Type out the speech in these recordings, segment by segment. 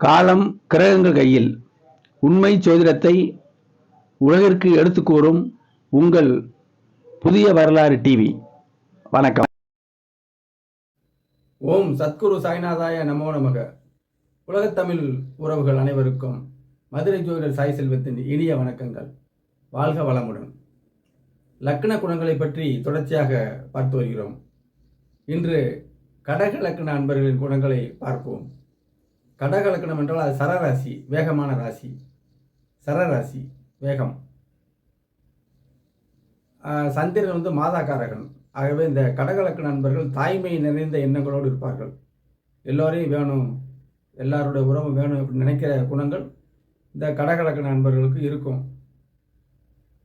காலம் கிரகங்கள் கையில். உண்மை ஜோதிடத்தை உலகிற்கு எடுத்துக் கூறும் உங்கள் புதிய வரலாறு டிவி. வணக்கம். ஓம் சத்குரு சாய்நாதாய நமோ நமக. உலகத்தமிழ் உறவுகள் அனைவருக்கும் மதுரை ஜோதிடர் சாய் செல்வத்தின் இனிய வணக்கங்கள். வாழ்க வளமுடன். லக்ன குணங்களை பற்றி தொடர்ச்சியாக பார்த்து வருகிறோம். இன்று கடக லக்ன அன்பர்களின் குணங்களை பார்ப்போம். கடக லக்னம் என்றால் அது சரராசி, வேகமான ராசி. சரராசி வேகம். சந்திரன் மாதாக்காரகன். ஆகவே இந்த கடக லக்ன நண்பர்கள் தாய்மை நிறைந்த எண்ணங்களோடு இருப்பார்கள். எல்லோரையும் வேணும், எல்லாருடைய உறவு வேணும் அப்படின்னு நினைக்கிற குணங்கள் இந்த கடக லக்ன நண்பர்களுக்கு இருக்கும்.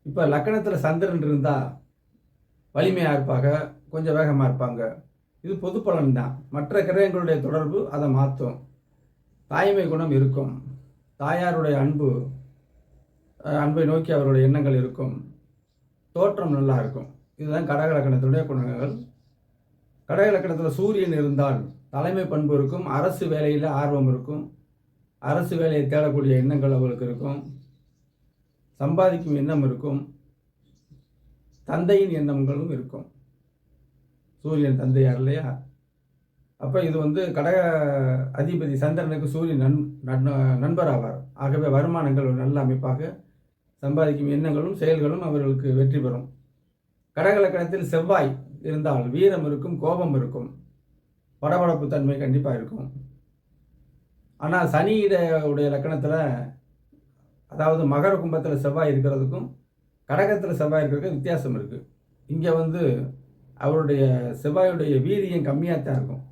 இப்போ லக்கணத்தில் சந்திரன் இருந்தால் வலிமையாக இருப்பாங்க, கொஞ்சம் வேகமாக இருப்பாங்க. இது பொது பலன் தான். மற்ற கிரகங்களுடைய தொடர்பு அதை மாற்றும். தாய்மை குணம் இருக்கும். தாயாருடைய அன்பை நோக்கி அவருடைய எண்ணங்கள் இருக்கும். தோற்றம் நல்லா இருக்கும். இதுதான் கடக லக்கணத்துடைய குணங்கள். கடக லக்கணத்தில் சூரியன் இருந்தால் தலைமை பண்பு இருக்கும். அரசு வேலையில் ஆர்வம் இருக்கும். அரசு வேலையை தேடக்கூடிய எண்ணங்கள் அவர்களுக்கு இருக்கும். சம்பாதிக்கும் எண்ணம் இருக்கும். தந்தையின் எண்ணங்களும் இருக்கும். சூரியன் தந்தையார் இல்லையா? அப்போ இது கடக அதிபதி சந்திரனுக்கு சூரியன் நண்பர் ஆவார். ஆகவே வருமானங்கள் ஒரு நல்ல அமைப்பாக சம்பாதிக்கும் எண்ணங்களும் செயல்களும் அவர்களுக்கு வெற்றி பெறும். கடக லக்கணத்தில் செவ்வாய் இருந்தால் வீரம் இருக்கும், கோபம் இருக்கும், படபடப்பு தன்மை கண்டிப்பாக இருக்கும். ஆனால் சனியுடைய லக்கணத்தில், அதாவது மகர கும்பத்தில் செவ்வாய் இருக்கிறதுக்கும் கடகத்தில் செவ்வாய் இருக்கிறதுக்கும் வித்தியாசம் இருக்குது. இங்கே அவருடைய செவ்வாயுடைய வீரியம் கம்மியாக தான் இருக்கும்.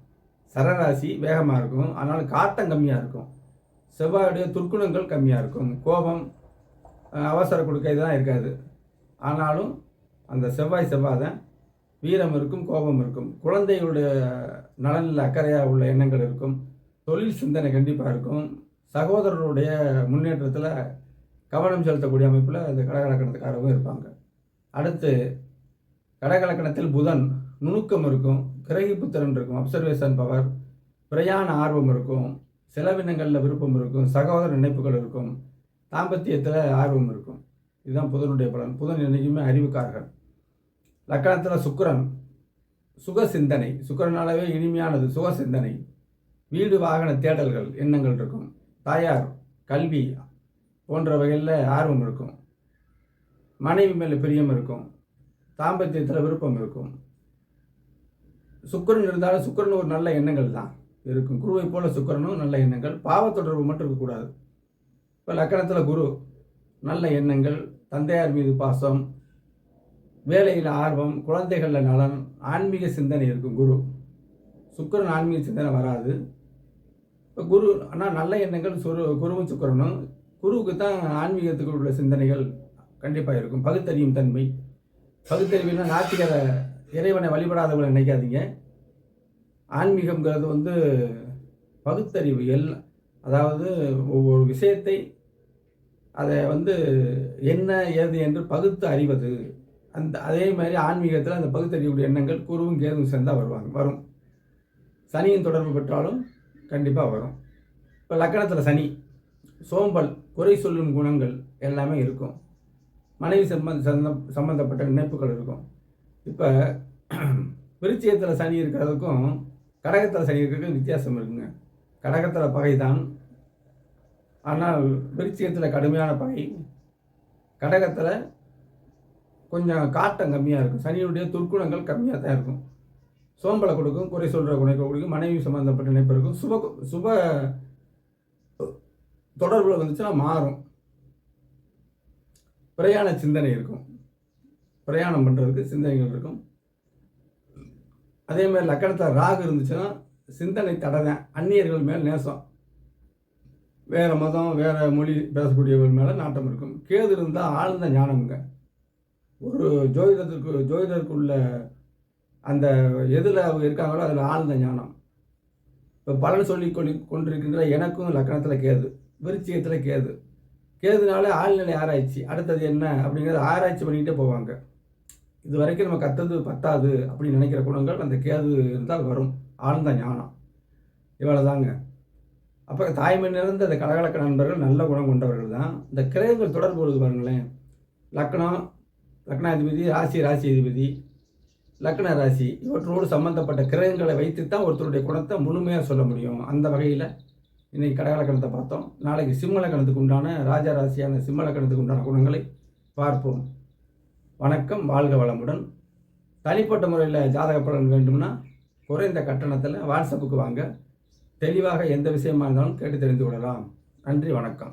சரராசி வேகமாக இருக்கும், ஆனால் காட்டம் கம்மியாக இருக்கும். செவ்வாயுடைய துர்க்குணங்கள் கம்மியாக இருக்கும். கோபம், அவசர கொடுக்க இதெல்லாம் இருக்காது. ஆனாலும் அந்த செவ்வாய் தான் வீரம் இருக்கும், கோபம் இருக்கும். குழந்தைகளுடைய நலனில் அக்கறையாக உள்ள எண்ணங்கள் இருக்கும். தொழில் சிந்தனை கண்டிப்பாக இருக்கும். சகோதரருடைய முன்னேற்றத்தில் கவனம் செலுத்தக்கூடிய அமைப்பில் அந்த கடகலக்கணத்துக்காரவும் இருப்பாங்க. அடுத்து கடகலக்கணத்தில் புதன் நுணுக்கம் இருக்கும், கிரகிப்புத்திறன் இருக்கும், அப்சர்வேஷன் பவர், பிரயாண ஆர்வம் இருக்கும், செலவினங்களில் விருப்பம் இருக்கும், சகோதர நினைப்புகள் இருக்கும், தாம்பத்தியத்தில் ஆர்வம் இருக்கும். இதுதான் புதனுடைய பலன். புதன் என்றைக்குமே அறிவுக்காரகன். லக்கணத்தில் சுக்கிரன் சுக சிந்தனை, சுக்கிரனாலவே இனிமையானது சுக சிந்தனை, வீடு வாகன தேடல்கள் எண்ணங்கள் இருக்கும். தாயார், கல்வி போன்ற வகையில் ஆர்வம் இருக்கும். மனைவி மேலே பிரியம் இருக்கும். தாம்பத்தியத்தில் விருப்பம் இருக்கும். சுக்கிரன் இருந்தாலும் சுக்கிரன் ஒரு நல்ல எண்ணங்கள் தான் இருக்கும். குருவை போல சுக்கிரனும் நல்ல எண்ணங்கள். பாவ தொடர்பு மட்டும் இருக்கக்கூடாது. இப்போ லக்கணத்தில் குரு நல்ல எண்ணங்கள், தந்தையார் மீது பாசம், வேலையில் ஆர்வம், குழந்தைகளில் நலன், ஆன்மீக சிந்தனை இருக்கும். குரு சுக்கிரன் ஆன்மீக சிந்தனை வராது. இப்போ குரு ஆனால் நல்ல எண்ணங்கள் குருவும் சுக்கிரனும். குருவுக்கு தான் ஆன்மீகத்துக்கு உள்ள சிந்தனைகள் கண்டிப்பாக இருக்கும். பகுத்தறியும் தன்மை. பகுத்தறிவுனா நாத்திகர இறைவனை வழிபடாதவங்களை நினைக்காதீங்க. ஆன்மீகம்ங்கிறது பகுத்தறிவு. அதாவது ஒவ்வொரு விஷயத்தை அதை என்ன ஏது என்று பகுத்து அறிவது. அதே மாதிரி ஆன்மீகத்தில் அந்த பகுத்தறிவுடைய எண்ணங்கள் குருவும் கேதுவும் சேர்ந்தால் வரும். சனியின் தொடர்பு பெற்றாலும் கண்டிப்பாக வரும். இப்போ லக்கணத்தில் சனி சோம்பல், குறை சொல்லும் குணங்கள் எல்லாமே இருக்கும். மனைவி சம்பந்தப்பட்ட நினைப்புகள் இருக்கும். இப்போ விருச்சிகத்தில் சனி இருக்கிறதுக்கும் கடகத்தில் சனி இருக்கிறதுக்கும் வித்தியாசம் இருக்குங்க. கடகத்தில் பகை தான், ஆனால் விருச்சிகத்தில் கடுமையான பகை. கடகத்தில் கொஞ்சம் காட்டம் கம்மியாக இருக்கும். சனியுடைய துர்க்குணங்கள் கம்மியாக தான் இருக்கும். சோம்பலை கொடுக்கும், குறை சொல்கிற குணங்கள் கொடுக்கும், மனைவி சம்பந்தப்பட்ட நினைப்பு இருக்கும். சுப தொடர்பில் வந்துச்சுன்னா மாறும். பிரயாண சிந்தனை இருக்கும். பிரயாணம் பண்ணுறதுக்கு சிந்தனைகள் இருக்கும். அதே மாதிரி லக்கணத்தில் ராகு இருந்துச்சுன்னா சிந்தனை தடதான். அந்நியர்கள் மேல் நேசம், வேறு மதம் வேறு மொழி பேசக்கூடியவர்கள் மேலே நாட்டம் இருக்கும். கேது இருந்தால் ஆழ்ந்த ஞானமுங்க. ஒரு ஜோதிடருக்குள்ள அந்த எதில் அவங்க இருக்காங்களோ அதில் ஆழ்ந்த ஞானம். இப்போ பலன் சொல்லி கொண்டிருக்கின்ற எனக்கும் லக்கணத்தில் கேது, விருச்சிகத்தில் கேது. கேதுனால ஆழ்நிலை ஆராய்ச்சி, அடுத்தது என்ன அப்படிங்கிறத ஆராய்ச்சி பண்ணிக்கிட்டே போவாங்க. இது வரைக்கும் நம்ம கற்றது பத்தாது அப்படின்னு நினைக்கிற குணங்கள் அந்த கேது இருந்தால் வரும். ஆழ்ந்த ஞானம். இவ்வளோ தாங்க. அப்போ தாய்மை நிறைந்த இந்த கடகலக்க நண்பர்கள் நல்ல குணம் கொண்டவர்கள் தான். இந்த கிரகங்கள் தொடர்பு கொள்வது பாருங்களேன். லக்னம், லக்னாதிபதி, ராசி அதிபதி, லக்ன ராசி இவற்றோடு சம்பந்தப்பட்ட கிரகங்களை வைத்து தான் ஒருத்தருடைய குணத்தை முழுமையாக சொல்ல முடியும். அந்த வகையில் இன்றைக்கி கடகலக்கணத்தை பார்த்தோம். நாளைக்கு சிம்ம லக்கணத்துக்கு உண்டான ராஜா ராசியான சிம்ம லக்கணத்துக்கு உண்டான குணங்களை பார்ப்போம். வணக்கம், வாழ்க வளமுடன். தனிப்பட்ட முறையில் ஜாதக பலன் வேண்டும்னா குறைந்த கட்டணத்தில் வாட்ஸ்அப்புக்கு வாங்க. தெளிவாக எந்த விஷயமா இருந்தாலும் கேட்டு தெரிந்து கொள்ளலாம். நன்றி, வணக்கம்.